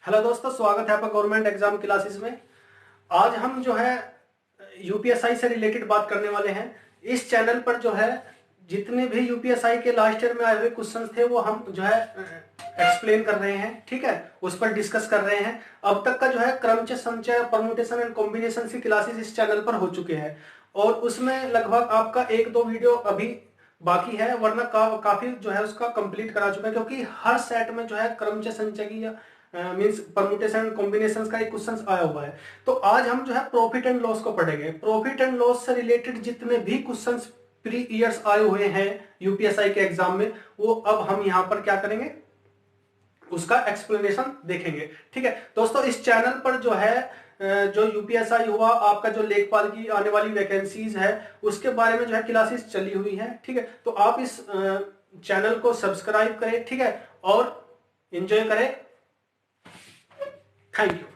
Hello दोस्तों, स्वागत है आपका गवर्नमेंट एग्जाम क्लासेस में। आज हम जो है यूपीएसआई से रिलेटेड बात करने वाले हैं। इस चैनल पर जो है जितने भी यूपीएसआई के लास्ट ईयर में आए हुए क्वेश्चंस थे वो हम जो है एक्सप्लेन कर रहे हैं, ठीक है, उस पर डिस्कस कर रहे हैं। अब तक का जो है क्रमचय, संचय, परमुटेशन एंड कॉम्बिनेशन की क्लासेस इस चैनल पर हो चुके हैं और उसमें लगभग आपका एक दो वीडियो अभी बाकी है, वरना काफी जो है उसका कंप्लीट करा चुका है, क्योंकि हर सेट में जो है क्रमचय, संचय की या मींस परमुटेशन कॉम्बिनेशंस का एक क्वेश्चन आया हुआ है। तो आज हम जो है प्रॉफिट एंड लॉस को पढ़ेंगे। प्रॉफिट एंड लॉस से रिलेटेड जितने भी क्वेश्चंस प्री ईयर्स आए हुए हैं यूपीएसआई के एग्जाम में, वो अब हम यहां पर क्या करेंगे, उसका एक्सप्लेनेशन देखेंगे। ठीक है दोस्तों, इस चैनल पर जो है जो यूपीएसआई हुआ, आपका जो लेखपाल की आने वाली वैकेंसीज है उसके बारे में जो है क्लासेस चली हुई है। ठीक है, तो आप इस चैनल को सब्सक्राइब करें, ठीक है, और एंजॉय करें। Thank you.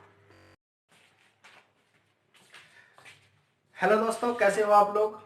हेलो दोस्तों, कैसे हो आप लोग।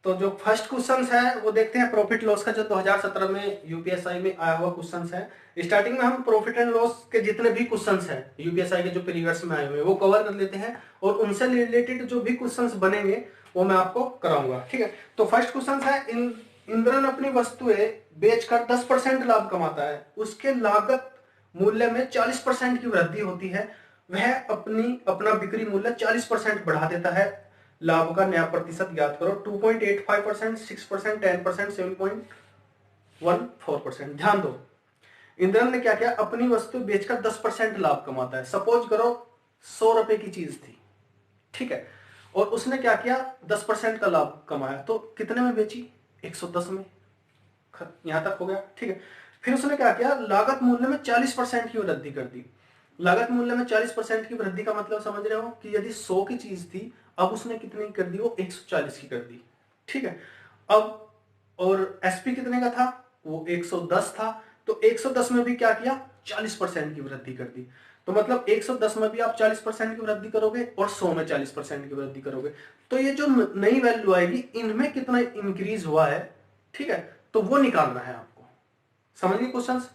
तो जो फर्स्ट क्वेश्चन है वो देखते हैं प्रॉफिट लॉस का, जो 2017 में यूपीएसआई में आया हुआ क्वेश्चन है। स्टार्टिंग में हम प्रॉफिट एंड लॉस के जितने भी क्वेश्चन हैं यूपीएसआई के जो प्रीवियस में आए हुए वो कवर कर लेते हैं और उनसे रिलेटेड जो भी क्वेश्चन बनेंगे वो मैं आपको कराऊंगा। ठीक है, तो फर्स्ट क्वेश्चन है, इंद्रन अपनी वस्तुएं बेचकर 10% लाभ कमाता है, उसके लागत मूल्य में 40% की वृद्धि होती है, वह अपना बिक्री मूल्य 40% बढ़ा देता है, लाभ का नया प्रतिशत ज्ञात करो। 2.85%, 6%, 10%, 7.14%। ध्यान दो, इंद्रन ने क्या किया, अपनी वस्तु बेचकर 10% लाभ कमाता है। सपोज करो 100 रुपए की चीज थी, ठीक है, और उसने क्या किया, 10% का लाभ कमाया, तो कितने में बेची, 110 में। यहां तक हो गया, ठीक है। फिर उसने क्या किया, लागत मूल्य में 40% की वृद्धि कर दी। लागत मूल्य में 40% की वृद्धि का मतलब समझ रहे हो कि यदि 100 की चीज थी, अब उसने कितनी कर दी, वो 140 की कर दी। ठीक है, अब और एसपी कितने का था, वो 110 था, तो 110 में भी क्या किया, 40% की वृद्धि कर दी। तो मतलब 110 में भी आप 40% की वृद्धि करोगे और 100 में 40% की वृद्धि करोगे, तो ये जो नई वैल्यू आएगी इनमें कितना इंक्रीज हुआ है, ठीक है, तो वो निकालना है आपको। समझ गए क्वेश्चंस।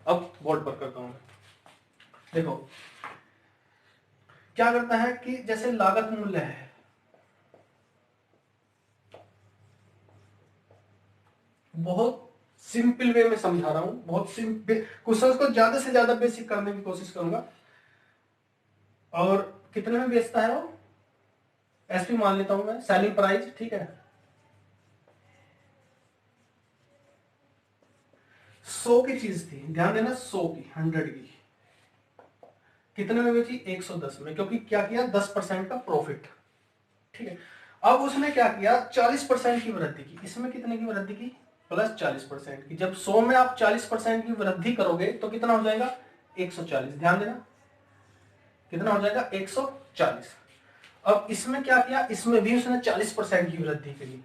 अब बोर्ड पर करता हूं मैं। देखो क्या करता है कि जैसे लागत मूल्य है, बहुत सिंपल वे में समझा रहा हूं, बहुत सिंपल क्वेश्चंस को ज्यादा से ज्यादा बेसिक करने की कोशिश करूंगा। और कितने में बेचता है वो, एसपी मान लेता हूं मैं, सेलिंग प्राइस, ठीक है, 100 की चीज थी, ध्यान देना, 100 की, 100 की, कितने में बेची, 110 में, क्योंकि क्या किया, 10% का प्रॉफिट। ठीक है, अब उसने क्या किया, 40% की वृद्धि की। इसमें कितने की वृद्धि की, प्लस 40% की। जब 100 में आप 40% की वृद्धि करोगे तो कितना हो जाएगा, 140। ध्यान देना, कितना हो जाएगा, 140। अब इसमें क्या किया, इसमें भी उसने 40% की वृद्धि करी।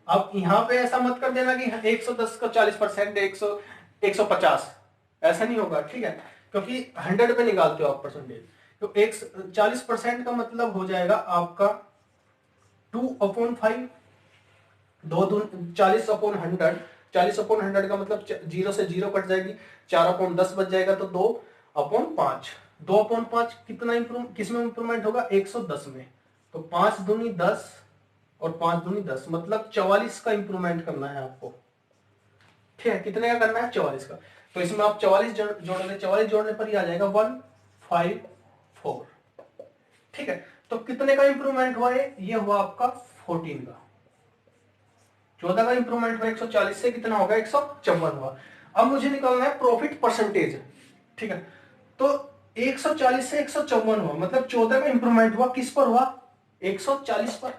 अब यहां पे ऐसा मत कर देना कि 110 को 40%, 150, ऐसा नहीं होगा, ठीक है, क्योंकि 100 पे निकालते हो आप परसेंटेज, तो 40% का मतलब हो जाएगा आपका 2/5, 40/100। 40/100 का मतलब 0 से 0 कट जाएगी, 4/10 बच जाएगा, तो 2/5। 2/5 कितना इंप्रूव, किसमें इंप्रूवमेंट होगा, 110 में। तो 5 दूनी 10 और 5 दूनी 10, मतलब 44 का इंप्रूवमेंट करना है आपको। ठीक है, कितने का करना है, 44 का। तो इसमें आप 44 जोड़ोगे, 44 जोड़ने पर ही आ जाएगा 154। ठीक है, तो कितने का इंप्रूवमेंट हुआ, ये हुआ आपका 14 का। 14 का इंप्रूवमेंट हुआ 140 से, कितना होगा, 154 हुआ। अब मुझे निकालना है प्रॉफिट परसेंटेज। ठीक है, तो 140 से 154 हुआ, मतलब 14 का इंप्रूवमेंट हुआ, किस पर हुआ, 140 पर।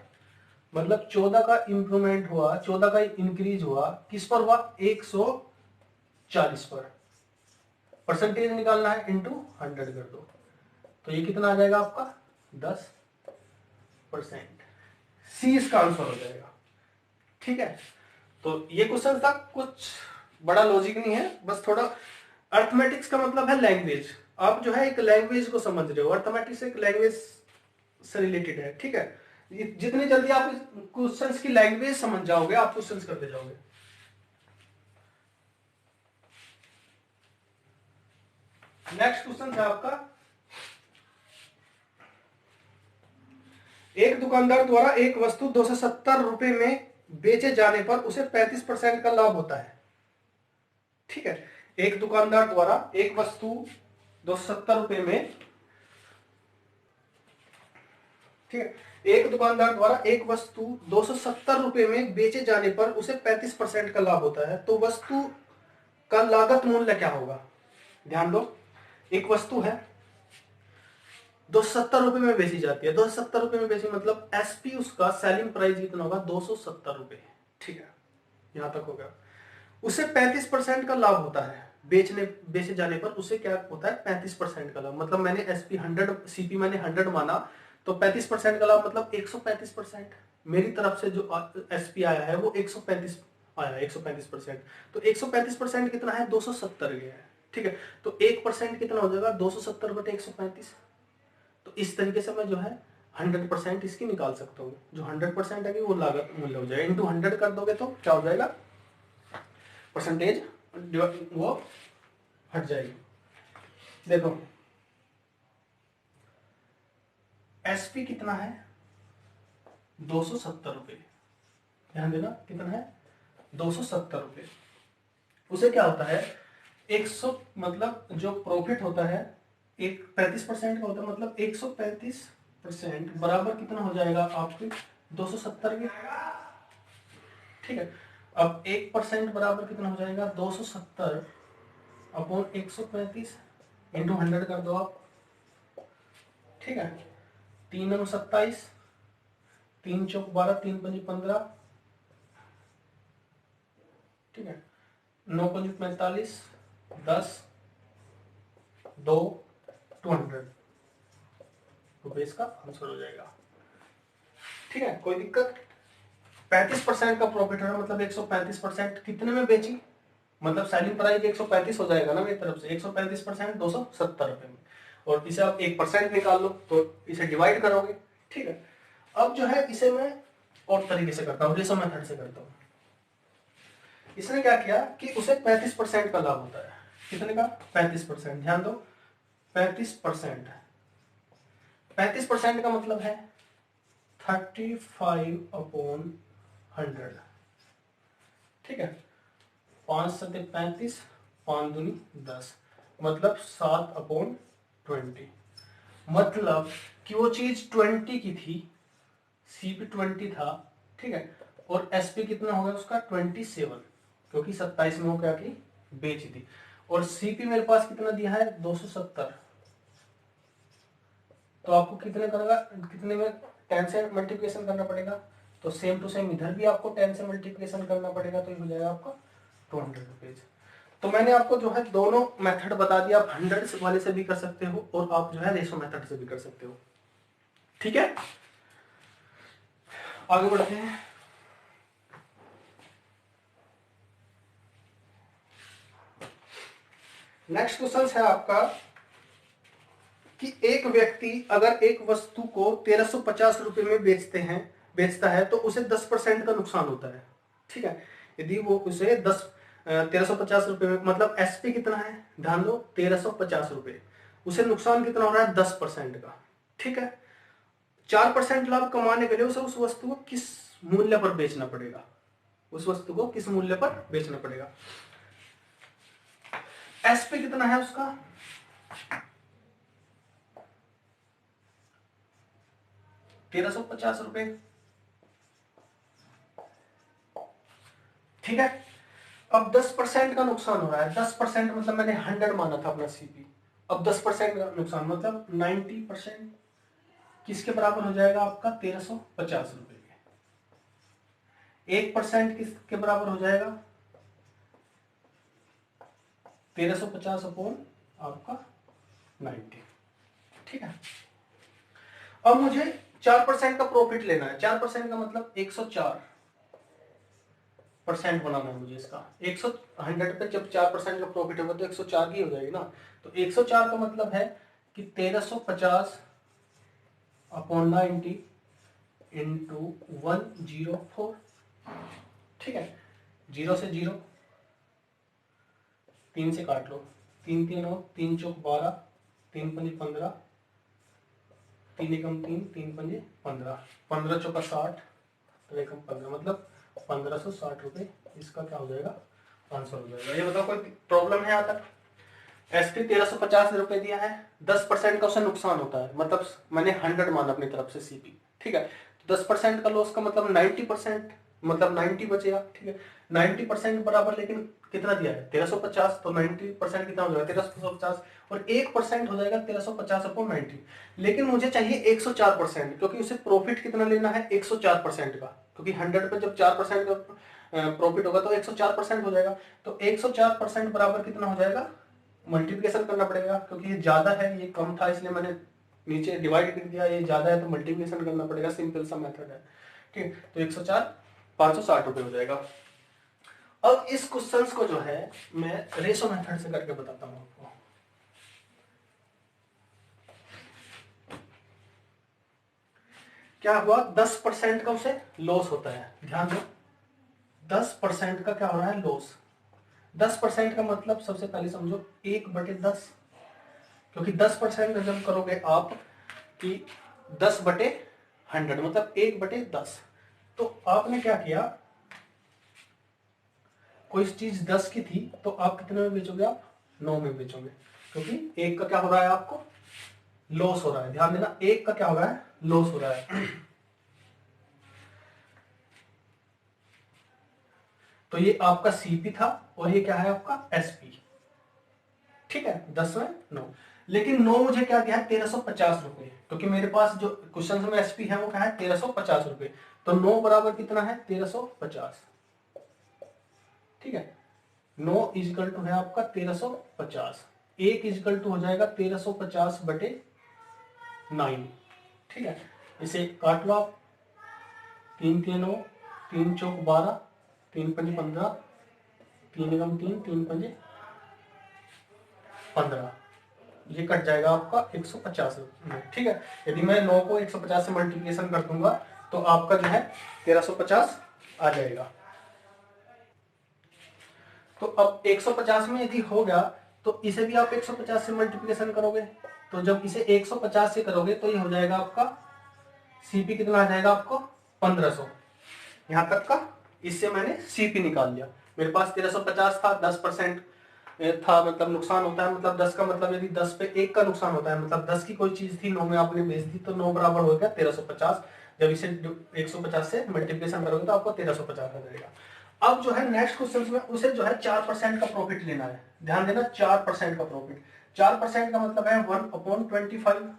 मतलब 14 का इंप्रूवमेंट हुआ, 14 का इंक्रीज हुआ, किस पर हुआ, 140 पर। परसेंटेज निकालना है, इंटू 100 कर दो, तो ये कितना आ जाएगा आपका, 10%। सी इसका आंसर हो जाएगा। ठीक है, तो ये क्वेश्चन था, कुछ बड़ा लॉजिक नहीं है, बस थोड़ा। अर्थमेटिक्स का मतलब है लैंग्वेज, आप जो है एक लैंग्वेज को समझ रहे हो, अर्थमेटिक्स एक लैंग्वेज से रिलेटेड है। ठीक है, जितनी जल्दी आप क्वेश्चंस की लैंग्वेज समझ जाओगे, आप क्वेश्चंस करते जाओगे। नेक्स्ट क्वेश्चन है आपका, एक दुकानदार द्वारा एक वस्तु 270 रुपए में बेचे जाने पर उसे 35% का लाभ होता है। ठीक है, एक दुकानदार द्वारा एक वस्तु 270 रुपए में, ठीक है, एक दुकानदार द्वारा एक वस्तु 270 रुपए में बेचे जाने पर उसे 35% का लाभ होता है, तो वस्तु का लागत मूल्य क्या होगा? ध्यान दो, एक वस्तु है 270 रुपए में बेची जाती है, 270 रुपए में बेची मतलब एसपी उसका सेलिंग प्राइस कितना होगा? 270 रुपए। ठीक है, यहां तक हो गया। उसे 35% का लाभ होता है, बेचे जाने पर उसे क्या होता है? 35% का लाभ। मतलब मैंने एसपी 100, सीपी मैंने 100 माना, तो 35% का लाभ मतलब 135%। मेरी तरफ से जो एसपी आया है वो 135 आया, 135%। तो 135% कितना है? 270 गया है। ठीक है, तो 1% कितना हो जाएगा? 270 बटे 135। तो इस तरीके से मैं जो है 100% इसकी निकाल सकता हूँ। जो 100% है वो लागत मूल्य हो जाएगा, इंटू 100 कर दोगे तो क्या हो जाएगा? परसेंटेज वो हट जाएगी। देखो एसपी कितना है? 270 रुपए। ध्यान देना कितना है? 270 रुपए। उसे क्या होता है? 100 मतलब जो प्रॉफिट होता है एक 35% का होता है, मतलब 135% बराबर कितना हो जाएगा आपके? 270 के। ठीक है, अब 1% बराबर कितना हो जाएगा? 270 अपॉन 135 इंटू 100 कर दो आप। ठीक है, 3 9 27, 3 चौक 12, 3 पंज 15, ठीक है, 9 पंज 45, 10, 2, 200 रुपए इसका आंसर हो जाएगा। ठीक है, कोई दिक्कत? 35% का प्रॉफिट है, मतलब 135% कितने में बेची? मतलब सेलिंग प्राइस 135 हो जाएगा ना मेरी तरफ से, 135% 270 रुपए में, और इसे आप 1% निकाल लो तो इसे डिवाइड करोगे। ठीक है, अब जो है इसे मैं और तरीके से करता हूँ, रेशो मेथड से करता हूँ। इसने क्या किया कि उसे 35% का लाभ होता है। कितने का? 35%। ध्यान दो, 35%, 35% का मतलब है 35 अपॉन 100। ठीक है, 5 सत्ते 35, 5 दूनी 10, मतलब 7 अपॉन 20। मतलब कि वो चीज 20 की थी, सीपी 20 था, ठीक है, और एसपी कितना हो गया उसका? 27, क्योंकि 27 में वो क्या की? बेची थी। और सीपी मेरे पास कितना दिया है? 270। तो आपको कितने में 10 से मल्टीप्लिकेशन करना पड़ेगा? तो सेम टू सेम इधर भी आपको 10 से मल्टीप्लिकेशन करना पड़ेगा, तो ये हो जाएगा आपका 200 रुपीज। तो मैंने आपको जो है दोनों मेथड बता दिया, आप 100 वाले से भी कर सकते हो और आप जो है रेशो मेथड से भी कर सकते हो। ठीक है, आगे बढ़ते हैं। नेक्स्ट क्वेश्चन है आपका कि एक व्यक्ति अगर एक वस्तु को 1350 रुपए में बेचता है तो उसे 10% का नुकसान होता है। ठीक है, यदि वो उसे 1350 रुपए में, मतलब एसपी कितना है? ध्यान दो, 1350 रुपए, उसे नुकसान कितना हो रहा है? 10% का। ठीक है, 4% लाभ कमाने के लिए उसे उस वस्तु को किस मूल्य पर बेचना पड़ेगा? उस वस्तु को किस मूल्य पर बेचना पड़ेगा? एसपी कितना है उसका? 1350 रुपए। ठीक है, अब 10% का नुकसान हो रहा है। 10% मतलब मैंने 100 माना था अपना सीपी, अब 10% का नुकसान मतलब 90% किसके बराबर हो जाएगा आपका? 1350 रुपए के। 1% किसके बराबर हो जाएगा? 1350 अपॉन आपका 90। ठीक है, अब मुझे 4% का प्रॉफिट लेना है। 4% का मतलब 104% बनाना है मुझे इसका। 100 पे जब 4% का प्रॉफिट होगा तो 104 की हो जाएगी ना। तो 104 का मतलब है कि 1350 अपॉन 90 इंटू 104। ठीक है, 0 से 0, 3 से काट लो, 3 3 9, 3 चौक 12, 3 पंजे 15, 3 एकम 3, 3 पंजे 15, 15 चौका 60, 3 एकम 15, मतलब 1560 रुपये इसका क्या हो जाएगा, आंसर हो जाएगा। ये बताओ कोई प्रॉब्लम है यहाँ तक? एसपी 1350 रुपए दिया है, 10% का उसे नुकसान होता है, मतलब मैंने 100 माना अपनी तरफ से सीपी, ठीक है। तो 10% का लॉस का मतलब 90%, मतलब 90 बचेगा, ठीक है। 90% बराबर, लेकिन कितना दिया है 1350, तो 90% कितना हो जाएगा 1350, और 1% हो जाएगा 1350 अपॉन 90। लेकिन मुझे चाहिए 104%, क्योंकि उसे प्रॉफिट कितना लेना है 104% का, क्योंकि 100 पे जब 4% का प्रॉफिट होगा तो 104% हो जाएगा। तो 104% बराबर कितना हो जाएगा, मल्टीप्लिकेशन करना पड़ेगा, क्योंकि ये ज्यादा है ये कम था इसलिए मैंने नीचे डिवाइड कर दिया, ये ज्यादा है तो मल्टीप्लिकेशन करना पड़ेगा, सिंपल सा मेथड है, ठीक। तो 104 560 रुपए हो जाएगा। अब इस क्वेश्चंस को जो है मैं रेशो मेथड से करके बताता हूं आपको। क्या हुआ, 10% का उसे लॉस होता है, ध्यान दो 10% का क्या हो रहा है लॉस। 10% का मतलब सबसे पहले समझो 1/10, क्योंकि 10% जब करोगे आप कि 10/100 मतलब 1/10, तो आपने क्या किया, कोई चीज 10 की थी तो आप कितने में बेचोगे, आप 9 में बेचोगे, क्योंकि एक का क्या हो रहा है आपको लॉस हो रहा है, ध्यान देना एक का क्या हो रहा है लॉस हो रहा है। तो ये आपका सीपी था और ये क्या है आपका एसपी, ठीक है 10 में 9, लेकिन 9 मुझे क्या दिया है 1350 रुपए, क्योंकि मेरे पास जो क्वेश्चन में एसपी है वो क्या है 1350 रुपए, तो 9 बराबर कितना है 1350, ठीक है। 9 इजकल टू है आपका 1350, 1 इजकल टू हो जाएगा 1350/9, ठीक है। इसे काट लो आप, 3 3 9, 3 चौक 12, 3 पंजे 15, 3 एकम 3, 3 पंजे 15, ये कट जाएगा आपका 150 में, ठीक है। यदि मैं 9 को 150 से मल्टीप्लिकेशन कर दूंगा तो आपका जो है 1350 आ जाएगा। तो अब 150 में यदि हो गया तो इसे भी आप 150 से मल्टीप्लिकेशन करोगे, तो जब इसे 150 से करोगे तो ये हो जाएगा आपका सीपी कितना आ जाएगा आपको 1500, यहां तक का इससे मैंने सीपी निकाल लिया। मेरे पास 1350 था, 10% था मतलब नुकसान होता है, मतलब 10 का मतलब यदि 10 पे 1 का नुकसान होता है, मतलब 10 की कोई चीज थी 9 में आपने बेच दी, तो 9 बराबर हो गया 1350, जब इसे 150 से मल्टीप्लिकेशन करोगे तो आपको 1350 आ जाएगा। अब जो है नेक्स्ट क्वेश्चन में उसे जो है 4% का प्रॉफिट लेना है, ध्यान देना 4% का प्रॉफिट, 4% का मतलब है 1/25,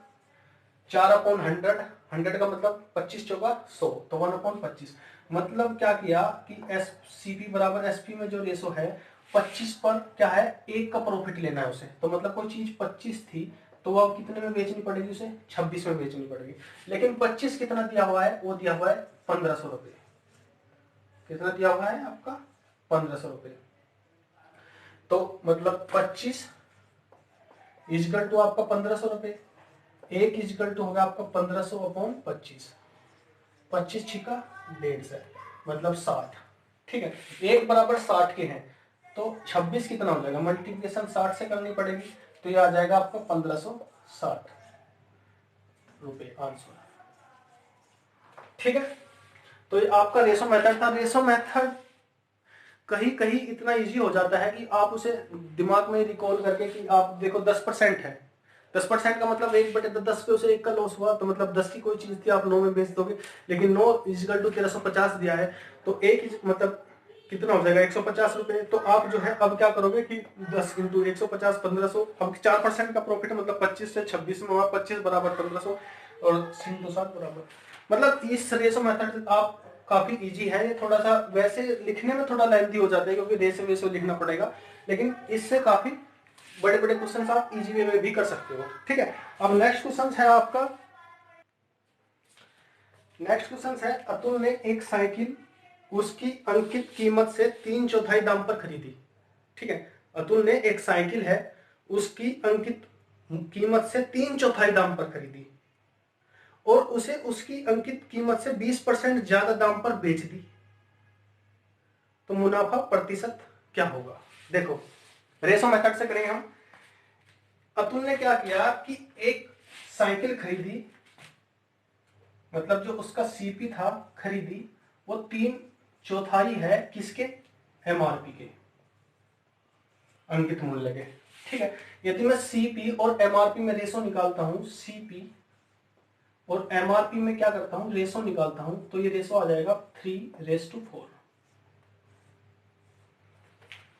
4/100, 100 का मतलब 25 चौका 100, तो 1/25, मतलब क्या किया कि एस सीपी बराबर एसपी में जो रेशो है 25 पर क्या है 1 का प्रॉफिट लेना है उसे, तो मतलब कोई चीज 25 थी तो वो अब कितने में बेचनी पड़ेगी उसे 26 में बेचनी पड़ेगी, लेकिन 25 कितना दिया हुआ है, वो दिया हुआ है 1500 रुपये, कितना दिया हुआ है आपका 1500 रुपये, तो मतलब 25 इजकल टू आपका 1500 रुपये, 1 इजकल टू होगा आपका 1500/25, 25 छिका 150, मतलब 60, ठीक है। 1 बराबर 60 के हैं, तो 26 कितना हो जाएगा, मल्टीप्लिकेशन 60 से करनी पड़ेगी, तो ये आ जाएगा आपका 1560 रुपये आंसर, ठीक है। तो ये आपका रेशो मेथड था। रेशो मेथड कहीं कहीं इतना इजी हो जाता है कि आप उसे दिमाग में रिकॉल करके कि आप देखो 10% है, 10% का मतलब 1/10 पे उसे 1 का लॉस हुआ, तो मतलब 10 की कोई चीज थी आप 9 में बेच दोगे, लेकिन 9 इजकल टू 1350 दिया है, तो एक मतलब कितना हो जाएगा 150 रुपए, तो आप जो है अब क्या करोगे कि 10 इंटू 150 1500, अब 4% का प्रॉफिट मतलब 25 से 26 में हुआ, 25 बराबर 1500 और 3 बराबर, मतलब इस रेशो मेथड आप काफी इजी है। ये थोड़ा सा वैसे लिखने में थोड़ा लेंथी हो जाता है क्योंकि रेशो वेशो लिखना पड़ेगा, लेकिन इससे काफी बड़े बड़े क्वेश्चन आप इजी वे में भी कर सकते हो, ठीक है। अब नेक्स्ट क्वेश्चन है आपका, नेक्स्ट क्वेश्चन है अतुल ने एक साइकिल उसकी अंकित कीमत से 3/4 दाम पर खरीदी, ठीक है। अतुल ने एक साइकिल है उसकी अंकित कीमत से 3/4 दाम पर खरीदी और उसे उसकी अंकित कीमत से 20% ज्यादा दाम पर बेच दी, तो मुनाफा प्रतिशत क्या होगा। देखो रेशो मेथड से करेंगे हम, अतुल ने क्या किया कि एक साइकिल खरीदी, मतलब जो उसका सीपी था खरीदी, वो 3/4 है किसके, एमआरपी के, अंकित मूल्य के। ठीक है, यदि मैं सीपी और एमआरपी में रेशो निकालता हूं, सीपी और एमआरपी में क्या करता हूं, रेशो निकालता हूं, तो ये रेशो आ जाएगा 3:4।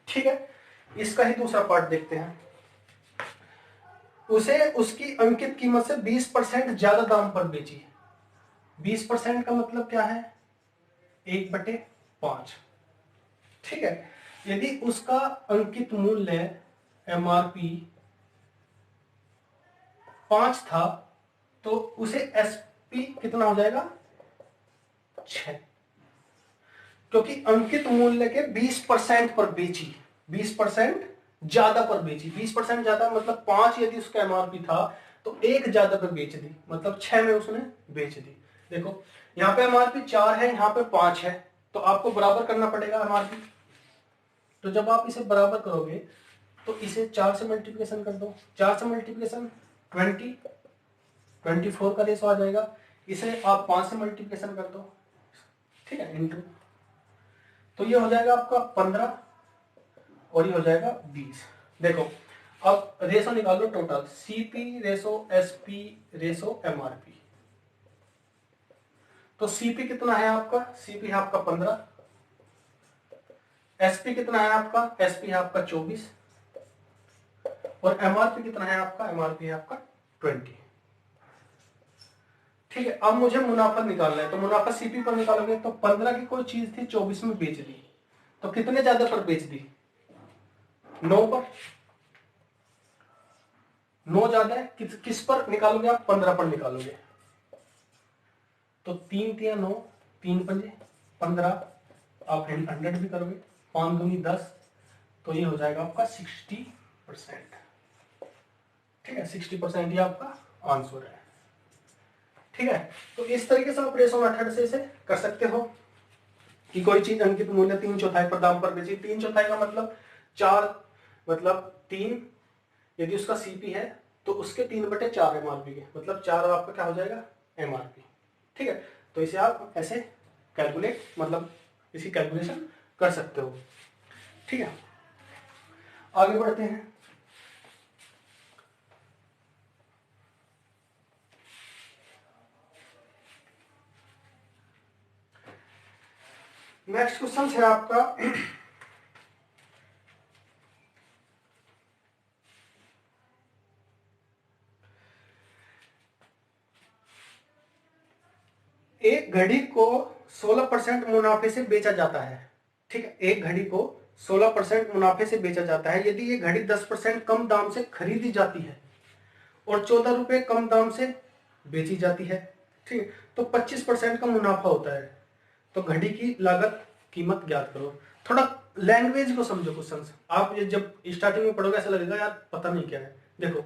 ठीक है, इसका ही दूसरा पार्ट देखते हैं। उसे उसकी अंकित कीमत से 20% ज्यादा दाम पर बेची। 20% का मतलब क्या है, 1/5। ठीक है, यदि उसका अंकित मूल्य एमआरपी 5 था तो उसे एसपी कितना हो जाएगा, 6, क्योंकि अंकित मूल्य के 20% पर बेची, 20% ज्यादा पर बेची। 20% ज्यादा मतलब 5 यदि उसका एमआरपी था तो 1 ज्यादा पर बेच दी, मतलब 6 में उसने बेच दी। देखो यहां पे एमआरपी 4 है, यहां पे 5 है, तो आपको बराबर करना पड़ेगा एमआरपी। तो जब आप इसे बराबर करोगे तो इसे 4 से मल्टीप्लिकेशन कर दो, 4 से मल्टीप्लिकेशन 24 का रेशो आ जाएगा। इसे आप 5 से मल्टीप्लिकेशन कर दो, ठीक है, इंटू, तो ये हो जाएगा आपका 15 और ये हो जाएगा 20। देखो अब रेशो निकाल लो total, CP ratio SP ratio MRP. तो सीपी कितना है आपका, सीपी है आपका 15, एसपी कितना है आपका, एसपी है आपका 24, और एमआरपी कितना है आपका, एमआरपी है आपका 20। ठीक है, अब मुझे मुनाफा निकालना है, तो मुनाफा सीपी पर निकालोगे तो 15 की कोई चीज थी 24 में बेच दी, तो कितने ज्यादा पर बेच दी, 9 पर। 9 ज्यादा है, किस पर निकालोगे आप, 15 पर निकालोगे। तो 3 3 9, 3 पंजे 15, आप 100 भी करोगे, 5 दूनी 10, तो ये हो जाएगा आपका 60%। ठीक है, 60% ये आपका आंसर है। ठीक है, तो इस तरीके से आप रेशो मेथड से इसे कर सकते हो कि कोई चीज अंकित मूल्य 3/4 पर दाम पर बेची। 3/4 का मतलब 4, मतलब 3 यदि उसका सीपी है तो उसके 3/4 एमआरपी के, मतलब 4 आपका क्या हो जाएगा, एमआरपी। ठीक है, तो इसे आप ऐसे कैलकुलेट, मतलब इसी कैलकुलेशन कर सकते हो। ठीक है, आगे बढ़ते हैं। नेक्स्ट क्वेश्चन है आपका एक घड़ी को 16% मुनाफे से बेचा जाता है। ठीक है, एक घड़ी को 16% मुनाफे से बेचा जाता है यदि ये घड़ी 10% कम दाम से खरीदी जाती है और 14 रुपए कम दाम से बेची जाती है। ठीक है, तो 25% का मुनाफा होता है। तो घड़ी की लागत कीमत ज्ञात करो। थोड़ा लैंग्वेज को समझो क्वेश्चन। आप ये जब स्टार्टिंग में पढ़ोगे ऐसा लगेगा यार पता नहीं क्या है। देखो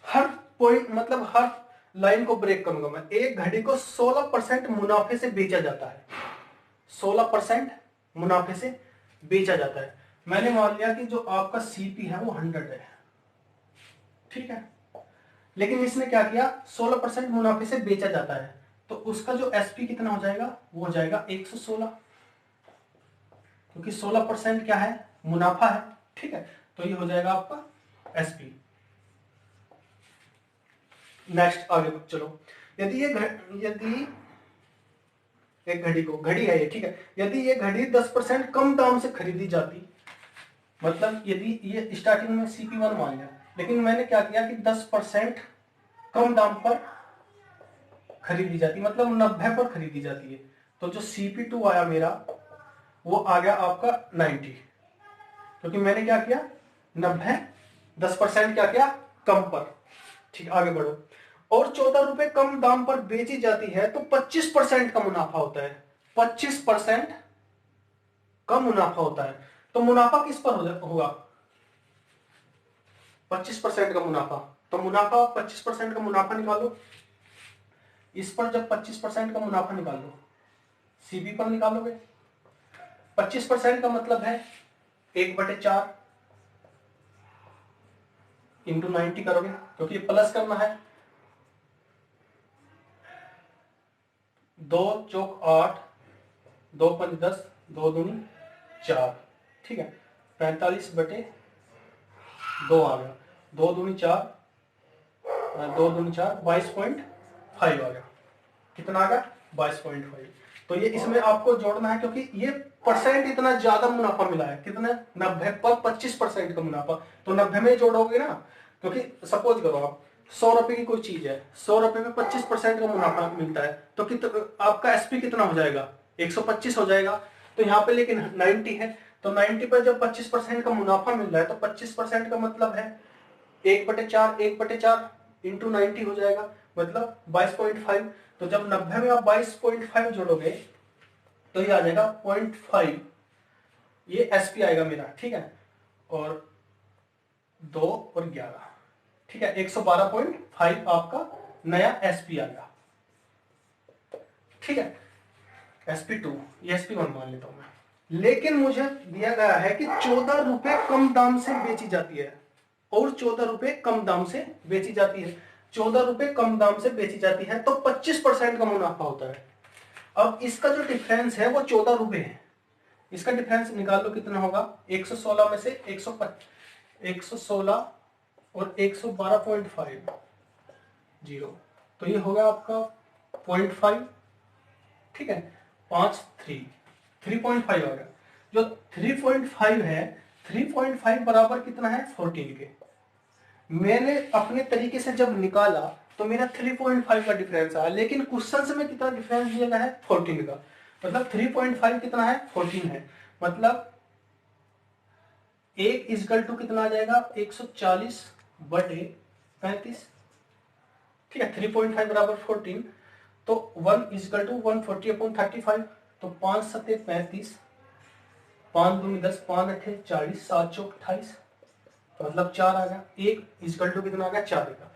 हर पॉइंट, मतलब हर लाइन को ब्रेक करूंगा मैं। एक घड़ी को 16% मुनाफे से बेचा जाता है, 16% मुनाफे से बेचा जाता है। मैंने मान लिया कि जो आपका सीपी है वो 100 है, ठीक है, लेकिन इसने क्या किया, 16% मुनाफे से बेचा जाता है, तो उसका जो एसपी कितना हो जाएगा, वो हो जाएगा 116, क्योंकि 16% क्या है, मुनाफा है। ठीक है, तो ये हो जाएगा आपका एसपी। नेक्स्ट आगे चलो। यदि यदि एक घड़ी को, घड़ी है ये, ठीक है, यदि ये घड़ी 10% कम दाम से खरीदी जाती, मतलब यदि ये स्टार्टिंग में CP1 मान लिया, लेकिन मैंने क्या किया कि 10% कम दाम पर खरीदी जाती, मतलब 90 पर खरीदी जाती है, तो जो CP2 आया मेरा वो आ गया आपका 90, क्योंकि मैंने क्या किया, 90 10% क्या किया, कम पर। ठीक, आगे बढ़ो। और 14 रुपए कम दाम पर बेची जाती है तो 25% का मुनाफा होता है, 25% का मुनाफा होता है। तो मुनाफा किस पर होगा, 25% का मुनाफा। तो मुनाफा 25% का मुनाफा निकालो, इस पर जब 25% का मुनाफा निकालो, सीबी पर निकालोगे, 25% का मतलब है 1/4, इंटू 90 करोगे क्योंकि प्लस करना है। 2 चौक 8, 2 5 10, 2 दूनी 4, ठीक है। 45/2 आ गया, 2 दूनी 4, 2 दूनी 4, 22.5 आ गया। कितना आ गया? 22.5। तो ये इसमें आपको जोड़ना है क्योंकि ये परसेंट इतना ज्यादा मुनाफा मिला है। कितना? 90 पर 25% का मुनाफा। तो 90 में जोड़ोगे ना, क्योंकि सपोज करो आप 100 रुपए की कोई चीज है, 100 रुपए में 25% का मुनाफा मिलता है, तो आपका एसपी कितना हो जाएगा? 125 हो जाएगा। तो यहाँ पे लेकिन 90 है, तो 90 पर जब 25% का मुनाफा मिल रहा है तो 25% का मतलब है 1/4, 1/4 इंटू 90 हो जाएगा, मतलब 22.5। तो जब 90 में आप 22.5 जोड़ोगे तो ये आ जाएगा 0.5, ये एसपी आएगा मेरा, ठीक है। और 2 और 11, ठीक है, 112.5 आपका नया एसपी आएगा, ठीक है। SP2, ये SP1 मान लेता हूं मैं। लेकिन मुझे दिया गया है कि 14 रुपए कम दाम से बेची जाती है, और 14 रुपए कम दाम से बेची जाती है, 14 रुपए कम दाम से बेची जाती है, तो 25% का मुनाफा होता है। अब इसका जो डिफरेंस है वो 14 रुपए है। इसका डिफरेंस निकाल लो कितना होगा? 116 में से 116 और 112.5 0, तो ये होगा आपका 0.5, ठीक है। 3.5 आ गया। जो 3.5 है, 3.5 बराबर कितना है? 14 के। मैंने अपने तरीके से जब निकाला तो मेरा 3.5 का डिफरेंस आया, लेकिन क्वेश्चन में कितना डिफरेंस दिया गया है? 14 का। मतलब 3.5 कितना है? 14 है। मतलब 1 इजकल टू कितना आ जाएगा? 140/35, ठीक है। 3.5 बराबर 14, तो 1 इजकल टू 140/35, तो 5 7 35, 5 दूनी 10, 5 8 40, 7 चौक 28, मतलब 4 आ गया। 1 इजकल टू कितना आ गया? 4 का।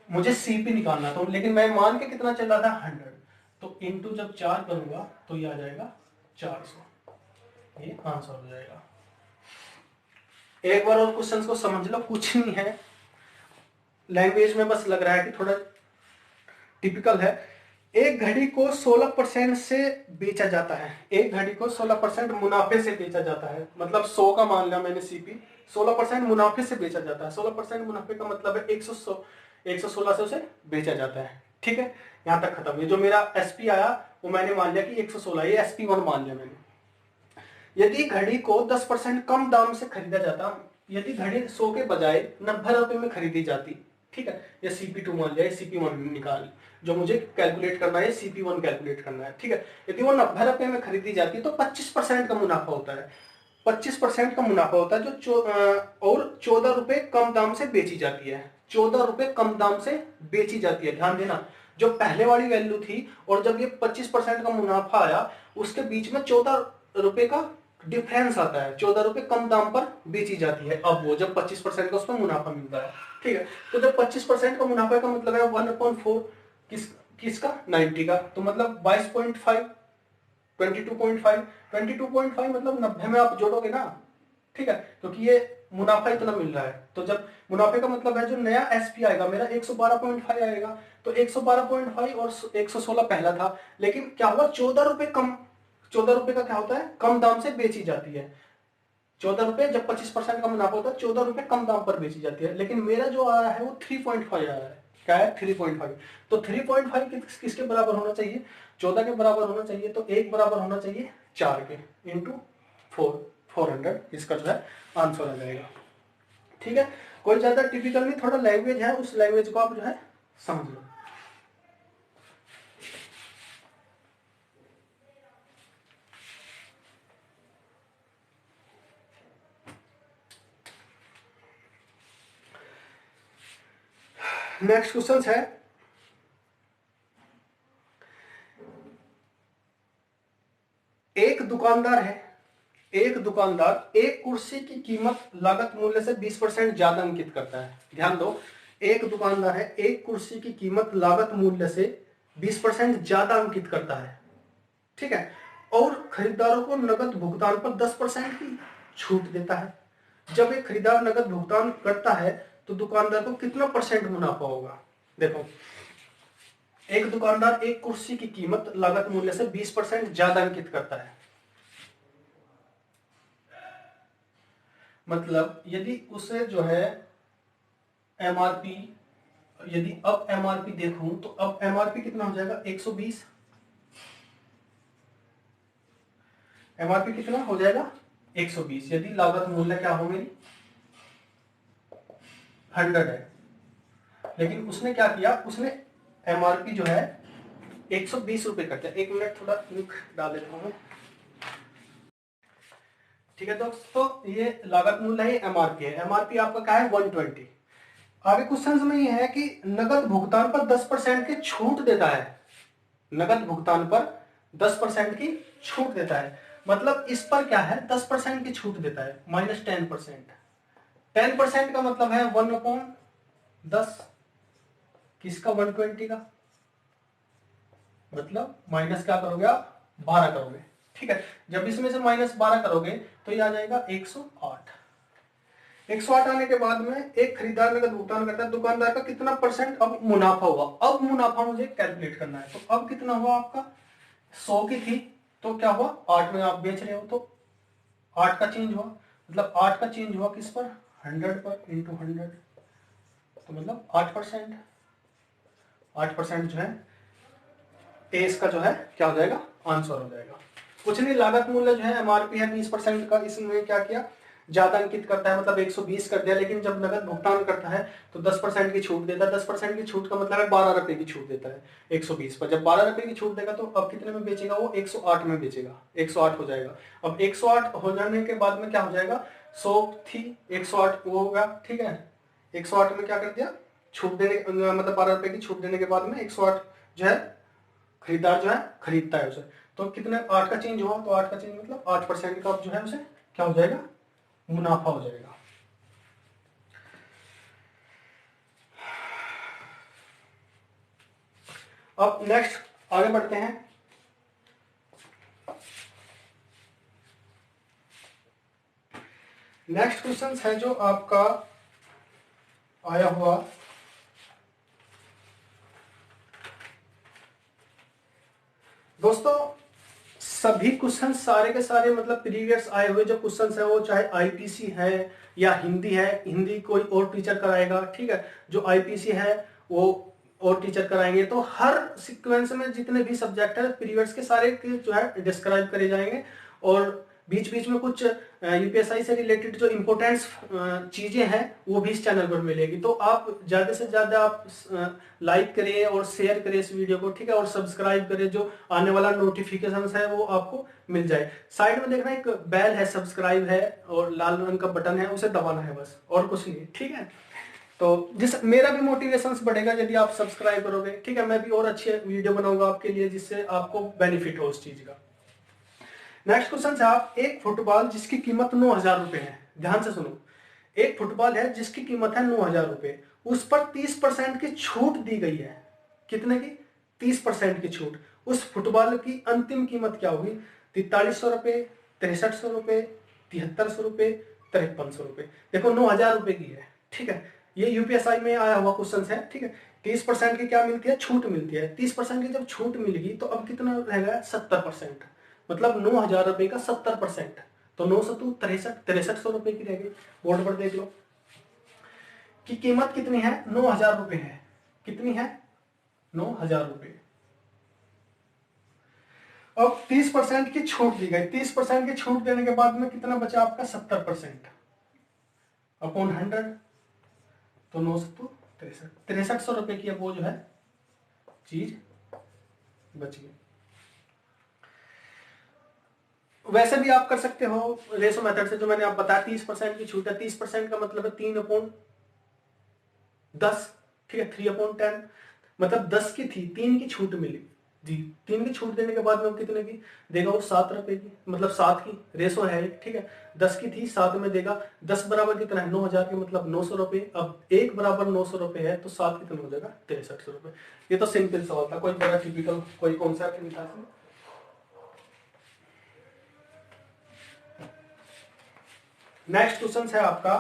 मुझे सीपी निकालना था, लेकिन मैं मान के कितना चल रहा था? 100। तो इंटू जब 4 करूंगा तो ये आ जाएगा 400, ये आंसर हो जाएगा। एक बार और क्वेश्चंस को समझ लो, कुछ नहीं है, लैंग्वेज में बस लग रहा है कि थोड़ा टिपिकल है। एक घड़ी को 16% से बेचा जाता है, एक घड़ी को 16% मुनाफे से बेचा जाता है, मतलब 100 का मान लिया मैंने सीपी, 16% मुनाफे से बेचा जाता है। 16% मुनाफे का मतलब है 116 से उसे बेचा जाता है, ठीक है। यहां तक खत्म। ये जो मेरा एसपी आया वो मैंने मान लिया कि 116, ये SP1 मान लिया मैंने। यदि घड़ी को 10% कम दाम से खरीदा जाता, यदि घड़ी 100 के बजाय 90 रुपए में खरीदी जाती, ठीक है, ये CP2 मान लिया, CP1 निकाल, जो मुझे कैलकुलेट करना है CP1 कैलकुलेट करना है, ठीक है। यदि वो 90 रुपए में खरीदी जाती तो 25% का मुनाफा होता है, 25% का मुनाफा होता है, और 14 रुपए कम दाम से बेची जाती है, 14 रुपए कम दाम से बेची जाती है। ध्यान देना, जो पहले वाली वैल्यू थी और जब ये 25% का मुनाफा आया, उसके बीच में 14 रुपए का डिफरेंस आता है, 14 रुपए कम दाम पर बेची जाती है। अब वो जब 25% का उसमें मुनाफा मिलता है, ठीक है। तो जब 25% का मुनाफा का मतलब है 1/4 किसका? 90 का, तो मतलब 22.5, 22.5, 22.5 मतलब 90 में आप जोड़ोगे ना, ठीक है, क्योंकि ये मुनाफा इतना मिल रहा है। तो जब मुनाफे का मतलब है जो नया एसपी आएगा मेरा 112.5 आएगा, तो 112.5 और 116 पहला था, लेकिन क्या हुआ? 14 रुपए कम, 14 रुपए का क्या होता है? कम दाम से बेची जाती है। 14 रुपए जब 25% का मुनाफा होता है, 14 रुपए कम दाम पर बेची जाती है, लेकिन मेरा जो आया है वो 3.5 आया है। क्या है? 3.5। तो 3.5 किसके बराबर होना चाहिए? 14 के बराबर होना चाहिए, तो 1 बराबर होना चाहिए 4 के, इंटू 400, इसका जो है आंसर आ जाएगा, ठीक है। कोई ज्यादा टिपिकल नहीं, थोड़ा लैंग्वेज है, उस लैंग्वेज को आप जो है समझ लो। नेक्स्ट क्वेश्चन है, एक दुकानदार है, एक दुकानदार एक कुर्सी की कीमत लागत मूल्य से 20% ज्यादा अंकित करता है। ध्यान दो, एक दुकानदार है, एक कुर्सी की कीमत लागत मूल्य से 20% ज्यादा अंकित करता है, ठीक है, और खरीदारों को नकद भुगतान पर 10% की छूट देता है। जब एक खरीदार नकद भुगतान करता है तो दुकानदार को कितना परसेंट मुनाफा होगा। देखो, एक दुकानदार एक कुर्सी की कीमत लागत मूल्य से 20% ज्यादा अंकित करता है। मतलब यदि उसे जो है एमआरपी, यदि अब एमआरपी देखूं तो अब एमआरपी कितना हो जाएगा 120। एमआरपी कितना हो जाएगा 120, यदि लागत मूल्य क्या हो मेरी 100 है। लेकिन उसने क्या किया, उसने एमआरपी जो है 120 रुपए कर दिया। एक मिनट थोड़ा लिख डाल देता हूं। ठीक है दोस्तों, ये लागत मूल्य है, एमआरपी है। एमआरपी आपका क्या है 120। आगे क्वेश्चन में ये है कि नगद भुगतान पर 10% की छूट देता है। नगद भुगतान पर 10% की छूट देता है, मतलब इस पर क्या है 10% की छूट देता है, -10%। 10% का मतलब है 1/10 किसका 120 का, मतलब माइनस क्या करोगे आप 12 करोगे। ठीक है, जब इसमें से -12 करोगे तो ये आ जाएगा 108। 108 आने के बाद में एक खरीदार नगद भुगतान करता है, दुकानदार का कितना परसेंट अब मुनाफा हुआ। अब मुनाफा मुझे कैलकुलेट करना है। तो अब कितना हुआ आपका, 100 की थी तो क्या हुआ 8 में आप बेच रहे हो तो 8 का चेंज हुआ, मतलब 8 का चेंज हुआ किस पर 100 पर इंटू 100, तो मतलब 8%। 8% जो है ए इसका जो है क्या हो जाएगा आंसर हो जाएगा। कुछ नहीं, लागत मूल्य जो है एमआरपी है 20% का, इसमें क्या किया ज्यादा अंकित करता है, मतलब 120 कर दिया। लेकिन जब नगद भुगतान करता है तो 10% की छूट देता है। 10% की छूट का मतलब है 12 रुपए की छूट देता है 120 पर। जब 12 रुपए की छूट देगा तो अब कितने में बेचेगा वो 108 में बेचेगा, 108 हो जाएगा। अब 108 हो जाने के बाद में क्या हो जाएगा, 100 थी 108 वो होगा। ठीक है, 108 में क्या कर दिया छूट देने, मतलब 12 रुपए की छूट देने के बाद में 108 जो है खरीदार जो है खरीदता है उसे। तो कितने 8 का चेंज हुआ, तो 8 का चेंज मतलब 8% का जो है उसे क्या हो जाएगा मुनाफा हो जाएगा। अब नेक्स्ट आगे बढ़ते हैं। नेक्स्ट क्वेश्चन है जो आपका आया हुआ दोस्तों, सभी क्वेश्चन सारे के सारे मतलब प्रीवियस आए हुए जो क्वेश्चन है वो चाहे आईपीसी है या हिंदी है, हिंदी कोई और टीचर कराएगा। ठीक है, जो आईपीसी है वो और टीचर कराएंगे। तो हर सीक्वेंस में जितने भी सब्जेक्ट है प्रीवियस के सारे के जो है डिस्क्राइब करे जाएंगे। और बीच बीच में कुछ यूपीएसआई से रिलेटेड जो इम्पोर्टेंट चीजें हैं वो भी इस चैनल पर मिलेगी। तो आप ज्यादा से ज्यादा आप लाइक करें और शेयर करें इस वीडियो को। ठीक है, और सब्सक्राइब करें, जो आने वाला नोटिफिकेशन है वो आपको मिल जाए। साइड में देखना एक बेल है, सब्सक्राइब है और लाल रंग का बटन है, उसे दबाना है बस, और कुछ नहीं। ठीक है, तो जिस मेरा भी मोटिवेशन बढ़ेगा यदि आप सब्सक्राइब करोगे। ठीक है, मैं भी और अच्छे वीडियो बनाऊंगा आपके लिए जिससे आपको बेनिफिट हो उस चीज का। नेक्स्ट क्वेश्चन है आप, एक फुटबॉल जिसकी कीमत 9,000 रुपए है, ध्यान से सुनो। एक फुटबॉल है जिसकी कीमत है 9,000 रुपए, उस पर 30% की छूट दी गई है। कितने की 30% की छूट। उस फुटबॉल की अंतिम कीमत क्या होगी, 4300 रुपए, 6300 रुपए, 7300 रुपए, 5300 रुपए। देखो 9,000 रुपए की है। ठीक है, ये यूपीएसआई में आया हुआ क्वेश्चन है। ठीक है, 30% की क्या मिलती है छूट मिलती है। 30% की जब छूट मिलेगी तो अब कितना रहेगा 70%, मतलब 9,000 रुपए का 70%, तो 9 सतु 6300 रुपए की रहेगी। बोर्ड पर देख लो कि कीमत कितनी है 9,000 रुपए है। कितनी है 9,000 रुपए। अब 30% की छूट दी गई। 30% की छूट देने के बाद में कितना बचा आपका 70% अपॉन 100, तो 9 सतु 6300 रुपए की अब वो जो है चीज बच गई। वैसे भी आप कर सकते हो रेशो मेथड से, जो मैंने आप बताया 30% की छूट है। 30% का मतलब है 3/10। ठीक है, 3/10, मतलब 10 की थी, 3 की छूट मिली जी। 3 की छूट देने के बाद में कितने की देगा वो 7 रुपए की, मतलब 7 की रेशो है। ठीक है, 10 की थी 7 में देगा। 10 बराबर कितना है 9,000 के, मतलब 900 रुपए। अब 1 बराबर 900 रुपए है तो 7 कितना हो जाएगा 6300 रुपए। ये तो सिंपल सवाल था, कोई बड़ा टिपिकल कोई कॉन्सेप्ट नहीं था। नेक्स्ट क्वेश्चन है आपका,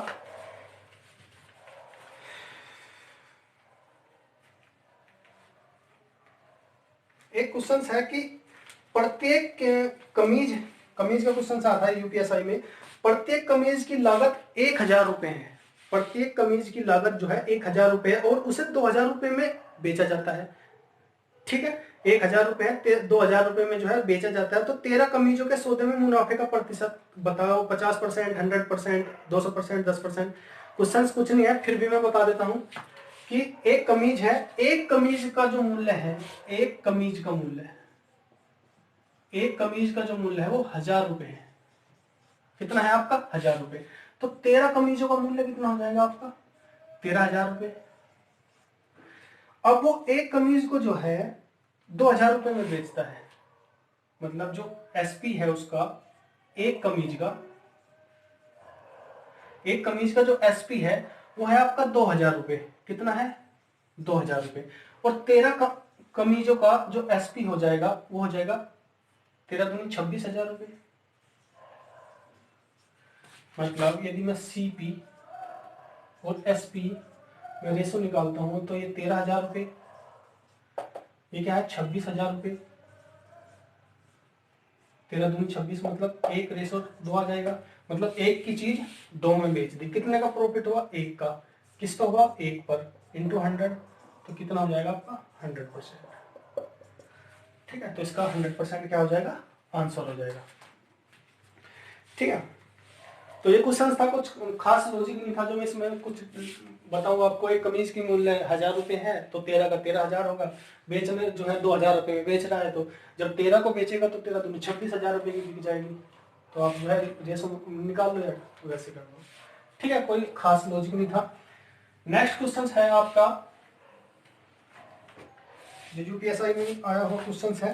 एक क्वेश्चन है कि प्रत्येक कमीज कमीज का क्वेश्चन आता है यूपीएसआई में। प्रत्येक कमीज की लागत 1000 रुपए है। प्रत्येक कमीज की लागत जो है 1000 रुपए है और उसे 2000 रुपए में बेचा जाता है। ठीक है, 1000 रुपए है, 2000 रुपए में जो है बेचा जाता है। तो 13 कमीजों के सौदे में मुनाफे का प्रतिशत बताओ। 50%, 100%, 200%, 10%। क्वेश्चन कुछ नहीं है, फिर भी मैं बता देता हूं कि एक कमीज है, एक कमीज का जो मूल्य है, एक कमीज का मूल्य है, एक कमीज का जो मूल्य है वो 1000 रुपए है। कितना है आपका? 1000 रुपए। तो 13 कमीजों का मूल्य कितना हो जाएगा आपका? 13,000 रुपए। अब वो एक कमीज को जो है 2000 रुपए में बेचता है। मतलब जो एसपी है उसका, एक कमीज का, एक कमीज का जो एसपी है वो है आपका 2000 रुपए। कितना है? 2000 रुपए। और 13 कमीजों का जो एसपी हो जाएगा वो हो जाएगा 13 दूनी 26,000 रुपए। मतलब यदि मैं सीपी और एसपी में रेशो निकालता हूं तो ये 13,000 रुपए, ये क्या है? 26,000 रुपए। 13 दूनी 26, मतलब 1:2 आ जाएगा। मतलब एक की चीज 2 में बेच दी। कितने का प्रॉफिट हुआ? 1 का। किस पर हुआ? 1 पर, इंटू 100। तो कितना हो जाएगा आपका? 100%। ठीक है, तो इसका 100% क्या हो जाएगा? आंसर हो जाएगा। ठीक है, तो ये क्वेश्चन था, कुछ खास लॉजिक नहीं था जो मैं इसमें कुछ बताऊँ आपको। एक कमीज की मूल्य 1000 रुपए है तो 13 का 13,000 होगा। बेचने जो है 2000 रुपए में बेच रहा है, तो जब 13 को बेचेगा तो 13 दूनी 26,000 रुपए की बिक जाएगी। तो आप जो है रेशो निकाल लो या वैसे कर लो। ठीक है, कोई खास लॉजिक नहीं था। नेक्स्ट क्वेश्चन है आपका, जो यूपीएसआई में आया हुआ क्वेश्चन है।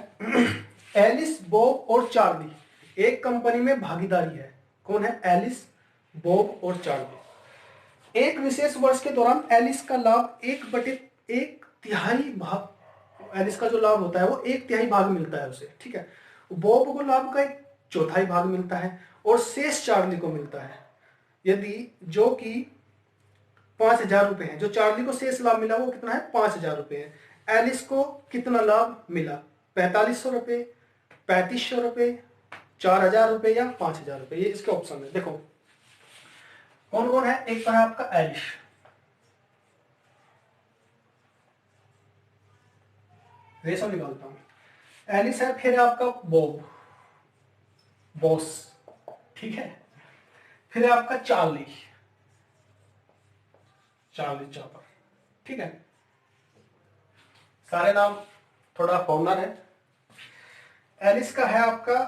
एलिस, बॉब और चार्ली एक कंपनी में भागीदारी है। कौन है? एलिस, बॉब और चार्ली। एक विशेष वर्ष के दौरान एलिस का लाभ 1/1 भाग, एलिस का जो लाभ होता है वो 1/3 भाग मिलता है उसे। ठीक है, बॉब को लाभ का 1/4 भाग मिलता है और शेष चार्ली को मिलता है। यदि जो कि 5,000 रुपए है, जो चार्ली को शेष लाभ मिला वो कितना है? 5,000 रुपए है। एलिस को कितना लाभ मिला? 4500 रुपए, 3500 रुपए, 4,000 रुपए या 5,000 रुपए। ये इसके ऑप्शन है। देखो कौन कौन है। एक तो है आपका एलिस, रेशो निकालता हूं। एलिस है, फिर है आपका बॉब, बॉस। ठीक है, फिर है आपका चार्ली, चार्ली चॉपर। ठीक है, सारे नाम थोड़ा फॉर्मर है। एलिस का है आपका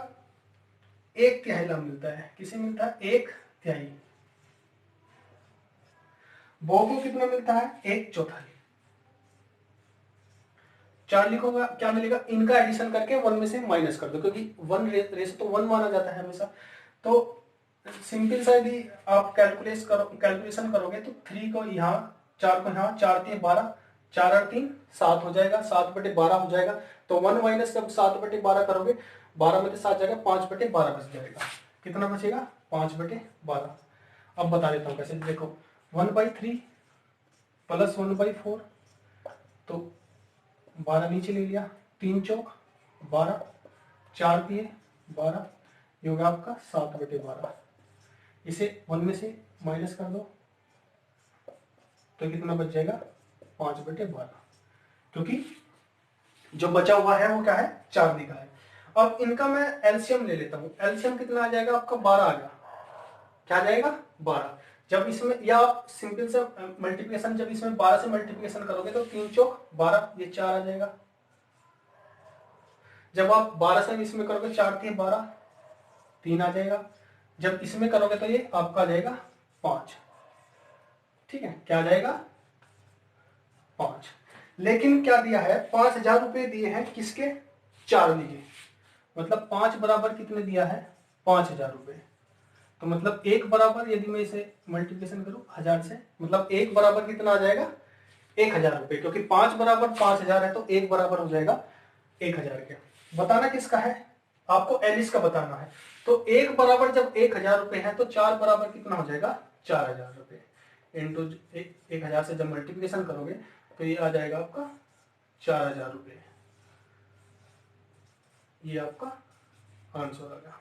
1/3 लाभ मिलता है। किसे मिलता है? 1/3। बॉब को कितना मिलता है? 1/4। चार्ली को क्या मिलेगा? इनका एडिशन करके 1 में से माइनस कर दो, क्योंकि 1 रेशो तो 1 माना जाता है हमेशा। तो सिंपल सा यदि आप कैलकुलेशन करोगे तो 3 को यहाँ, 4 को यहाँ, 4×3 12, 4×3 7 हो जाएगा, 7/12 हो जाएगा। तो 1 माइनस जब 7/12 करोगे, 12 में से 7 जाएगा, 5/12 बच जाएगा। कितना बचेगा? 5/12। अब बता देता हूँ कैसे। देखो 1/3 प्लस 1/4, तो 12 नीचे ले लिया, 3 चौक 12, 4×3 12, ये होगा आपका 7/12। इसे 1 में से माइनस कर दो तो कितना बच जाएगा? 5/12। क्योंकि जो बचा हुआ है वो क्या है? चार्ली का है। अब इनका मैं एलसीएम ले लेता हूं। एलसीएम कितना आ जाएगा आपका? 12 आ गया। क्या आ जाएगा? 12। जब इसमें, या आप सिंपल से मल्टीप्लिकेशन, जब इसमें 12 से मल्टीप्लिकेशन करोगे तो 3 चौक 12, ये 4 आ जाएगा। जब आप 12 से इसमें करोगे, 4×3 12, 3 आ जाएगा। जब इसमें करोगे तो ये आपका आ जाएगा 5। ठीक है, क्या आ जाएगा? 5। लेकिन क्या दिया है? 5,000 रुपए दिए हैं किसके? चार्ली के। मतलब 5 बराबर कितने दिया है? 5,000 रुपए। तो मतलब 1 बराबर, यदि मैं इसे मल्टीप्लिकेशन करूं 1000 से, मतलब 1 बराबर कितना आ जाएगा? 1,000 रुपए। क्योंकि 5 बराबर 5,000 है तो 1 बराबर हो जाएगा 1,000 के। बताना किसका है? आपको एलिस का बताना है। तो 1 बराबर जब 1,000 रुपए है तो 4 बराबर कितना हो जाएगा? 4,000 रुपए। इंटू 1,000 से जब मल्टीप्लिकेशन करोगे तो ये आ जाएगा आपका 4,000 रुपए। ये आपका आंसर आ गया।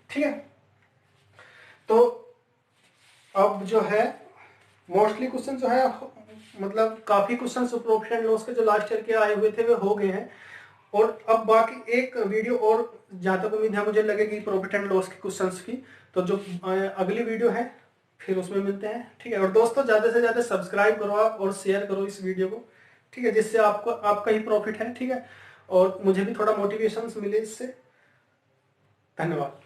ठीक है, तो अब जो है मोस्टली क्वेश्चन जो है, मतलब काफी क्वेश्चन प्रॉफिट एंड लॉस के जो लास्ट ईयर के आए हुए थे वे हो गए हैं। और अब बाकी एक वीडियो और जहां तक उम्मीद है मुझे लगेगी प्रॉफिट एंड लॉस के क्वेश्चंस की, तो जो अगली वीडियो है फिर उसमें मिलते हैं। ठीक है, और दोस्तों ज्यादा से ज्यादा सब्सक्राइब करो आप और शेयर करो इस वीडियो को। ठीक है, जिससे आपको आपका ही प्रॉफिट है। ठीक है, और मुझे भी थोड़ा मोटिवेशन मिले इससे। धन्यवाद।